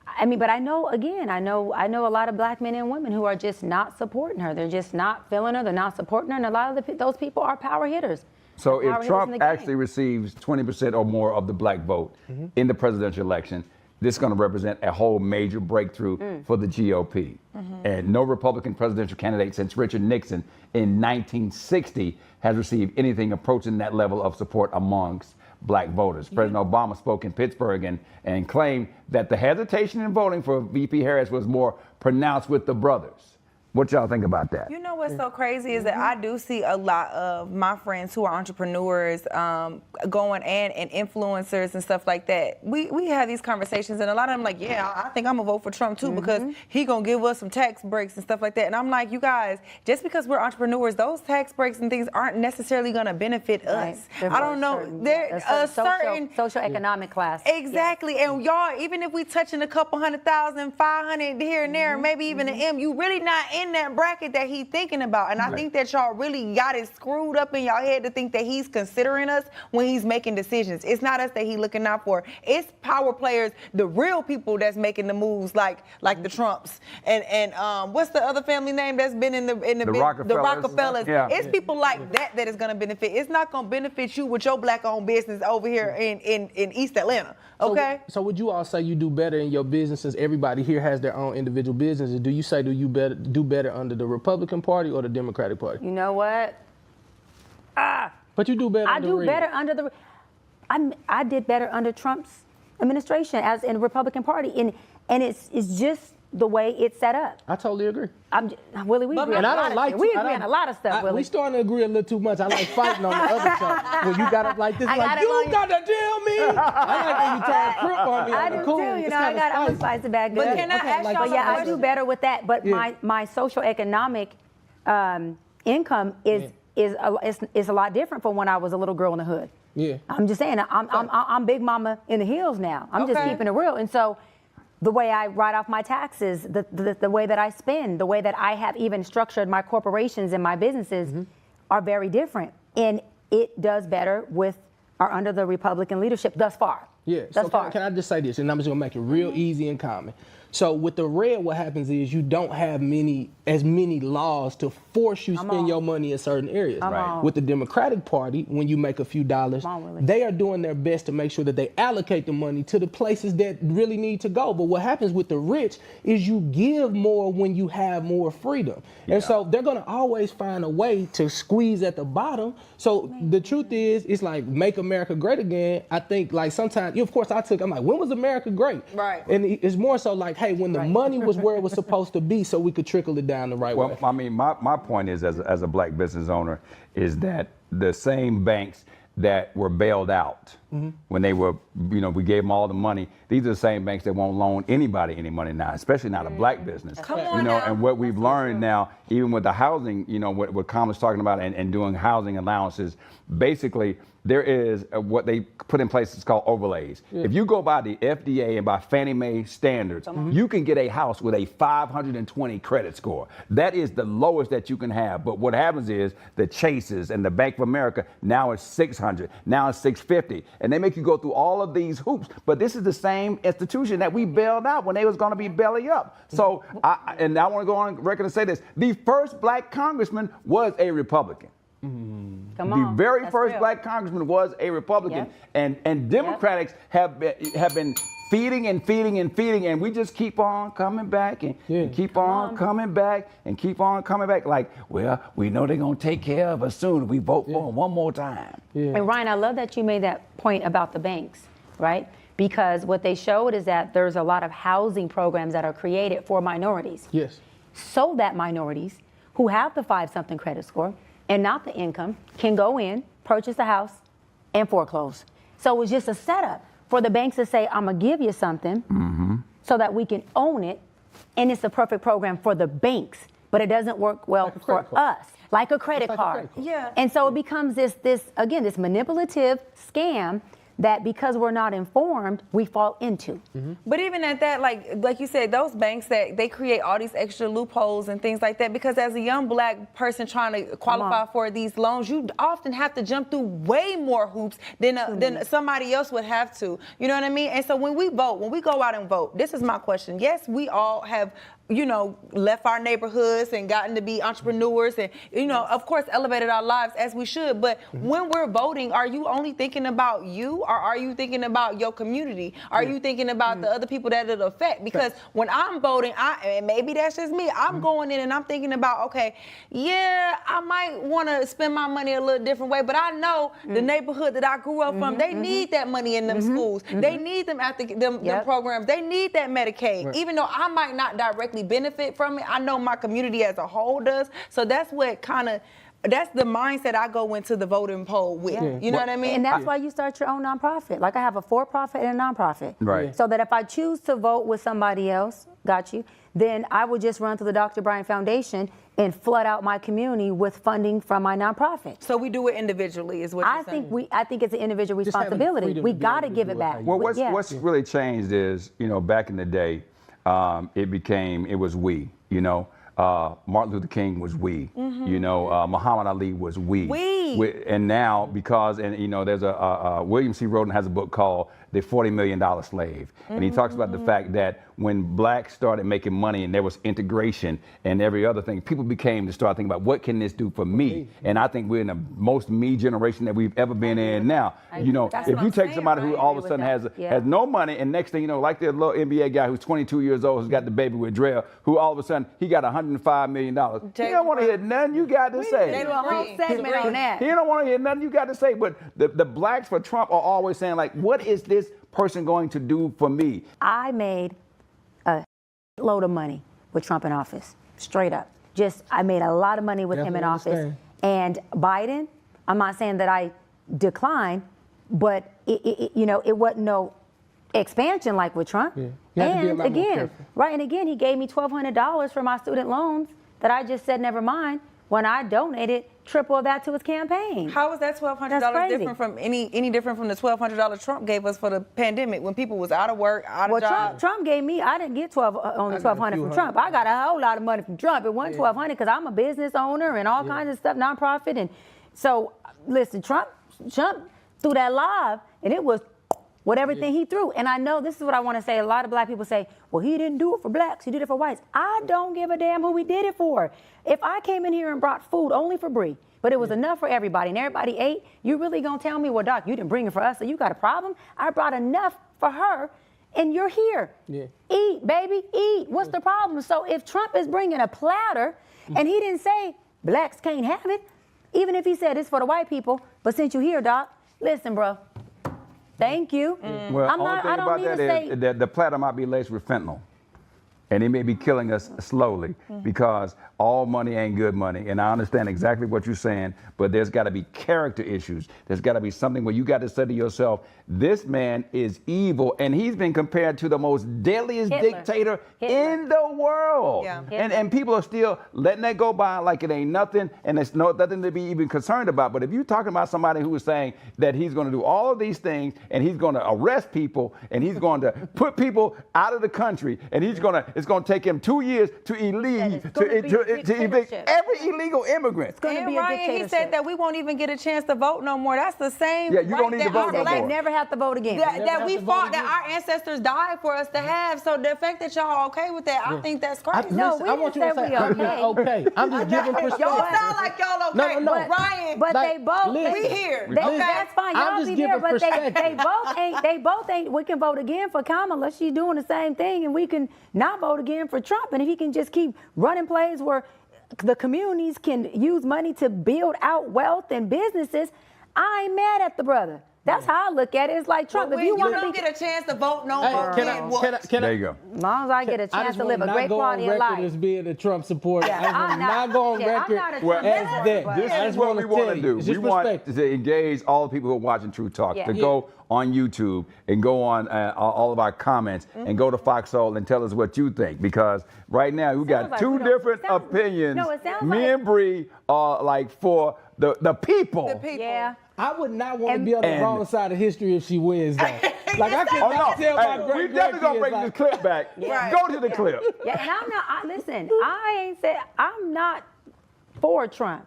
I mean, but I know, again, I know a lot of black men and women who are just not supporting her. They're just not feeling her. They're not supporting her. And a lot of those people are power hitters. So if Trump actually receives 20% or more of the black vote in the presidential election, this is going to represent a whole major breakthrough for the GOP. And no Republican presidential candidate since Richard Nixon in 1960 has received anything approaching that level of support amongst black voters. President Obama spoke in Pittsburgh and claimed that the hesitation in voting for VP Harris was more pronounced with the brothers. What y'all think about that? You know what's so crazy is that I do see a lot of my friends who are entrepreneurs going and influencers and stuff like that. We have these conversations, and a lot of them like, yeah, I think I'm gonna vote for Trump too because he gonna give us some tax breaks and stuff like that. And I'm like, you guys, just because we're entrepreneurs, those tax breaks and things aren't necessarily gonna benefit us. I don't know. They're a certain socioeconomic class. Exactly. And y'all, even if we touching a couple 100,000, 500 here and there, maybe even an M, you really not in that bracket that he's thinking about. And I think that y'all really got it screwed up in y'all head to think that he's considering us when he's making decisions. It's not us that he's looking out for. It's power players, the real people that's making the moves, like the Trumps and what's the other family name that's been in the Rockefellers. The Rockefellers. Yeah. It's people like that is going to benefit. It's not going to benefit you with your black-owned business over here in East Atlanta. Okay. So would you all say you do better in your business, since everybody here has their own individual businesses? Do you say do you do better under the Republican Party or the Democratic Party? You know what? But you do better. I do better under the. I did better under Trump's administration as in the Republican Party, and it's just the way it's set up. I totally agree. Willie, we agree. And I don't like. We agree on a lot of stuff, Willie. We starting to agree a little too much. I like fighting on the other side. When you got up like this, like you got to tell me. I like when you try to crip on me. I do cool. too. You know, I'm gonna spice it back good. But can I ask y'all? But yeah, I do better with that. But my social economic income is a lot different from when I was a little girl in the hood. Yeah. I'm just saying. I'm big mama in the hills now. I'm just keeping it real. And so, the way I write off my taxes, the way that I spend, the way that I have even structured my corporations and my businesses are very different. And it does better with or under the Republican leadership thus far. Yeah. Thus So far. can I just say this, and I'm just gonna make it real easy and common. So with the red, what happens is you don't have as many laws to force you spend your money in certain areas. Right. With the Democratic Party, when you make a few dollars, they are doing their best to make sure that they allocate the money to the places that really need to go. But what happens with the rich is you give more when you have more freedom. And so they're gonna always find a way to squeeze at the bottom. So the truth is, it's like make America great again. I think like sometimes, of course I'm like, when was America great? Right. And it's more so like, hey, when the money was where it was supposed to be so we could trickle it down the right way. Well, I mean, my point is, as a black business owner, is that the same banks that were bailed out when they were, we gave them all the money. These are the same banks that won't loan anybody any money now, especially not a black business. Come on now. And what we've learned now, even with the housing, what Kamal's talking about and doing housing allowances, basically there is what they put in place. It's called overlays. If you go by the FDA and by Fannie Mae standards, you can get a house with a 520 credit score. That is the lowest that you can have. But what happens is the Chases and the Bank of America, now it's 600, now it's 650. And they make you go through all of these hoops. But this is the same institution that we bailed out when they was gonna be belly up. So, I want to go on record and say this. The first black congressman was a Republican. The very first black congressman was a Republican, and Democrats have been feeding and feeding and feeding, and we just keep on coming back and keep on coming back and keep on coming back. Like, well, we know they're gonna take care of us soon if we vote for them one more time. And Ryan, I love that you made that point about the banks, right? Because what they showed is that there's a lot of housing programs that are created for minorities. Yes. So that minorities who have the 5-something credit score and not the income can go in, purchase a house, and foreclose. So it was just a setup for the banks to say, I'm gonna give you something so that we can own it, and it's the perfect program for the banks, but it doesn't work well for us, like a credit card. Yeah. And so it becomes this manipulative scam that because we're not informed, we fall into. But even at that, like you said, those banks that they create all these extra loopholes and things like that, because as a young black person trying to qualify for these loans, you often have to jump through way more hoops than somebody else would have to. You know what I mean? And so when we vote, when we go out and vote, this is my question. Yes, we all have left our neighborhoods and gotten to be entrepreneurs and, of course, elevated our lives as we should. But when we're voting, are you only thinking about you, or are you thinking about your community? Are you thinking about the other people that it'll affect? Because when I'm voting, and maybe that's just me, I'm going in and I'm thinking about, okay, I might want to spend my money a little different way, but I know the neighborhood that I grew up from, they need that money in them schools. They need them after them programs. They need that Medicaid. Even though I might not directly benefit from it, I know my community as a whole does. So that's what that's the mindset I go into the voting poll with. You know what I mean? And that's why you start your own nonprofit. Like I have a for-profit and a nonprofit. Right. So that if I choose to vote with somebody else, then I would just run to the Dr. Bryant Foundation and flood out my community with funding from my nonprofit. So we do it individually, is what you're saying? I think it's an individual responsibility. We got to give it back. Well, what's really changed is, back in the day, it was we, Martin Luther King was we, Muhammad Ali was we. And now, there's William C. Roden has a book called The $40 Million Slave. And he talks about the fact that when blacks started making money and there was integration and every other thing, people became to start thinking about what can this do for me? And I think we're in the most me generation that we've ever been in now. If you take somebody who all of a sudden has no money, and next thing you know, like the little NBA guy who's 22 years old, who's got the baby with Drell, who all of a sudden he got $105 million. He don't want to hear nothing you got to say. They do a whole segment on that. He don't want to hear nothing you got to say. But the blacks for Trump are always saying, like, what is this person going to do for me? I made a load of money with Trump in office, straight up. I made a lot of money with him in office. And Biden, I'm not saying that I declined, but it wasn't no expansion like with Trump. And again, he gave me $1,200 for my student loans that I just said never mind when I donated triple that to his campaign. How is that $1,200 different from any different from the $1,200 Trump gave us for the pandemic when people was out of work, out of job? Trump gave me, I didn't get only $1,200 from Trump. I got a whole lot of money from Trump. It wasn't $1,200 because I'm a business owner and all kinds of stuff, nonprofit. And so, listen, Trump threw that live and it was with everything he threw. And I know this is what I want to say. A lot of black people say, well, he didn't do it for blacks. He did it for whites. I don't give a damn who he did it for. If I came in here and brought food only for Bree, but it was enough for everybody and everybody ate, you really gonna tell me, well, Doc, you didn't bring it for us, so you got a problem? I brought enough for her, and you're here. Yeah. Eat, baby, eat. What's the problem? So if Trump is bringing a platter, and he didn't say blacks can't have it, even if he said it's for the white people, but since you're here, Doc, listen, bro, thank you. Well, I'm only not, thing I don't about need that to say, is that the platter might be laced with fentanyl. And it may be killing us slowly because all money ain't good money. And I understand exactly what you're saying, but there's got to be character issues. There's got to be something where you got to say to yourself, this man is evil, and he's been compared to the most deadliest dictator in the world. Yeah. And people are still letting that go by like it ain't nothing, and it's nothing to be even concerned about. But if you're talking about somebody who is saying that he's going to do all of these things, and he's going to arrest people, and he's going to put people out of the country, and it's going to take him 2 years to evict every illegal immigrant. And Ryan, he said that we won't even get a chance to vote no more. That's the same. Yeah, you don't need to vote no more. never have to vote again. That we fought, that our ancestors died for us to have. So the fact that y'all okay with that, I think that's crazy. No, we didn't say we okay. Okay, I'm just giving perspective. Y'all sound like y'all okay. No. But Ryan, But they both, we here. That's fine. I'm Y'all just be there, giving but perspective. they both ain't. We can vote again for Kamala. She's doing the same thing, and we can not vote again for Trump. And if he can just keep running plays where the communities can use money to build out wealth and businesses, I ain't mad at the brother. That's how I look at it. It's like Trump. If you don't get a chance to vote no more, There you go. as long as I get a chance to live a great quality of life. As being a Trump supporter. Yeah, I just I'm not go on record I'm not a as Trump that. supporter, This I is just what wanna we want tell to you. do. It's We just want perspective. to engage all the people who are watching True Talk Yeah. to go on YouTube and go on all of our comments and go to Foxhole and tell us what you think, because right now we got like two we don't- different sounds- opinions. no, it sounds Me like- and Bree are like for the people. The people. Yeah. I would not want to And- be on the and- wrong side of history if she wins, though. Like, I Oh cannot no! tell my Hey, we great definitely gonna bring grandkids, this clip back. Right. Go to the clip. Yeah, and I'm not. Listen, I ain't said I'm not for Trump,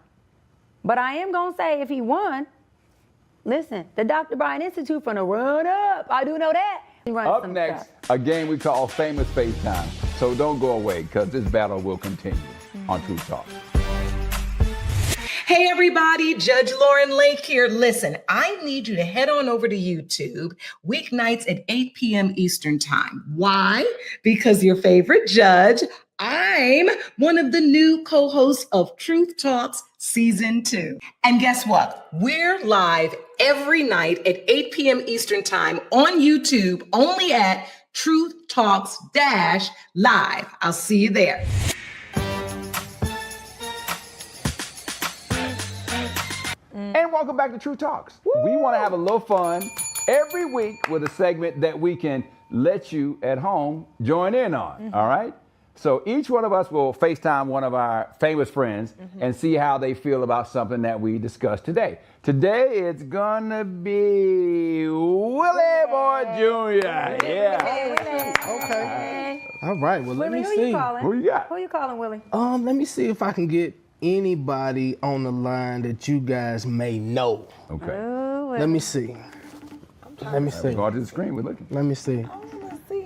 but I am gonna say if he won, listen, the Dr. Bryant Institute finna run up. I do know that. He runs Up some next, stuff. a game we call Famous FaceTime. So don't go away, because this battle will continue on True Talk. Hey everybody, Judge Lauren Lake here. Listen, I need you to head on over to YouTube weeknights at 8 p.m. Eastern Time. Why? Because your favorite judge, I'm one of the new co-hosts of Truth Talks Season 2. And guess what? We're live every night at 8 p.m. Eastern Time on YouTube, only at Truth Talks-Live. I'll see you there. And welcome back to True Talks. We want to have a little fun every week with a segment that we can let you at home join in on, all right? So each one of us will FaceTime one of our famous friends and see how they feel about something that we discussed today. Today it's gonna be Willie Boy Jr. Yeah. Okay. All right, well, let Willie, me who see. you calling? Who you got? Who you calling, Willie? Let me see if I can get anybody on the line that you guys may know. Okay. Ooh, Let me see. Let me see. Go on to the screen. We're looking. Let me see.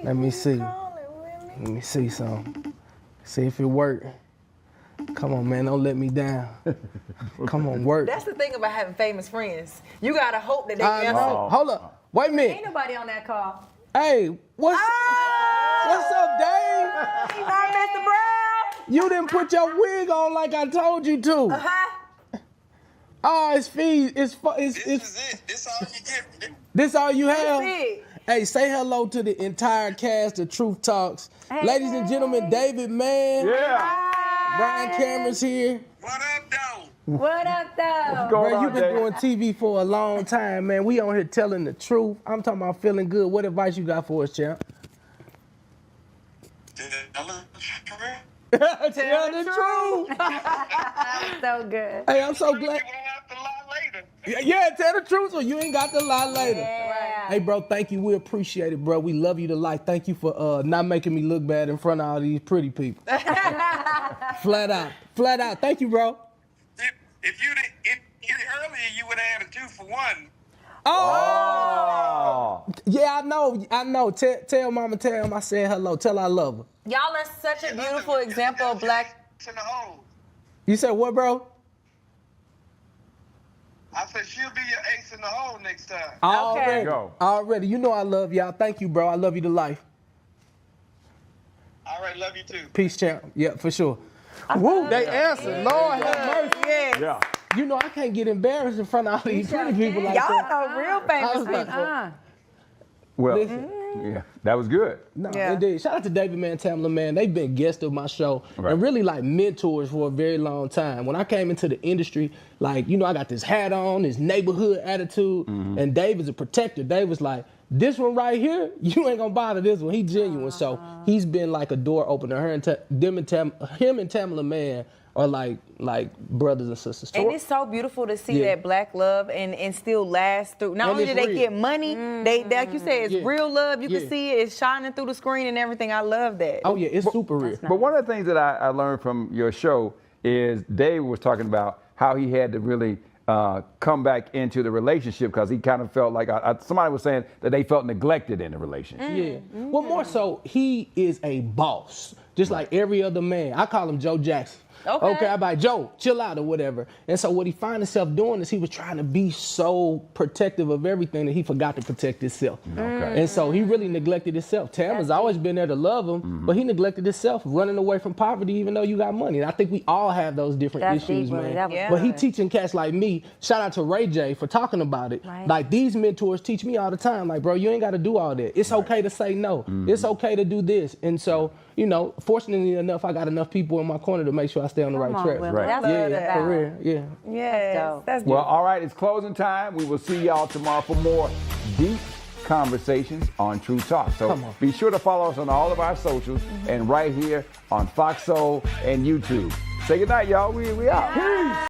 Let me see. Let me see some. See if it work. Come on, man. Don't let me down. Come on, work. That's the thing about having famous friends. You gotta hope that they I answer. know. Hold up. Wait a minute. Ain't nobody on that call. Hey, what's up, Dave? Hi, Mr. Brown. You didn't put your wig on like I told you to. Oh, it's feed. This is it. This all you get. This all you have? Hey, say hello to the entire cast of Truth Talks. Hey. Ladies and gentlemen, David Mann. Yeah. Brian Cameron's here. What up, though? What's going Bro, on, you've been Dave? doing TV for a long time, man. We on here telling the truth. I'm talking about feeling good. What advice you got for us, champ? Tell the truth. So good. Hey, I'm so glad. Yeah, tell the truth, so you ain't got to lie later. Yeah. Hey, bro, thank you. We appreciate it, bro. We love you to life. Thank you for not making me look bad in front of all these pretty people. Flat out. Flat out. Thank you, bro. If you did earlier, you would have had a 2-for-1. Oh! Yeah, I know. Tell mama, tell him I said hello. Tell her I love her. Y'all are such a beautiful example of black. In the hole. You said what, bro? I said she'll be your ace in the hole next time. Already. Go. Already. You know I love y'all. Thank you, bro. I love you to life. All right, love you too. Peace, champ. Yeah, for sure. Woo, they answered. Lord have mercy. Yeah. You know I can't get embarrassed in front of all these pretty people like Y'all that. know real famous people. Well, Listen. yeah, that was good. No, Yeah. indeed. Shout out to David Man, Tamla, man. They've been guests of my show Right. and really like mentors for a very long time. When I came into the industry, like, you know, I got this hat on, this neighborhood attitude, and Dave is a protector. Dave was like, this one right here, you ain't gonna bother this one. He genuine. So he's been like a door opener. Him and Tamla, man, are like brothers and sisters. And it's so beautiful to see that black love and still last through. Not And only it's do they real. get money, they like you said, it's Yeah. real love. You Yeah. can see it. It's shining through the screen and everything. I love that. Oh yeah, it's super real. But one of the things that I learned from your show is Dave was talking about how he had to really come back into the relationship because he kind of felt like somebody was saying that they felt neglected in the relationship. Yeah. Well, more so, he is a boss, just like every other man. I call him Joe Jackson. Okay, I'm like, Joe, chill out or whatever. And so what he found himself doing is he was trying to be so protective of everything that he forgot to protect himself. Okay. And so he really neglected himself. Tam has always been there to love him, but he neglected himself, running away from poverty even though you got money. And I think we all have those different That's issues, deep, man. that was But he good. teaching cats like me. Shout out to Ray J for talking about it. Right. Like these mentors teach me all the time. Like, bro, you ain't got to do all that. It's okay to say no. It's okay to do this. And so, you know, fortunately enough, I got enough people in my corner to make sure I stay on the right track. Right. That's Yeah, what for real. Yeah. Yes, dope. that's Well, beautiful. all right, it's closing time. We will see y'all tomorrow for more deep conversations on True Talk. So Come on. be sure to follow us on all of our socials and right here on Fox Soul and YouTube. Say goodnight, y'all. We out.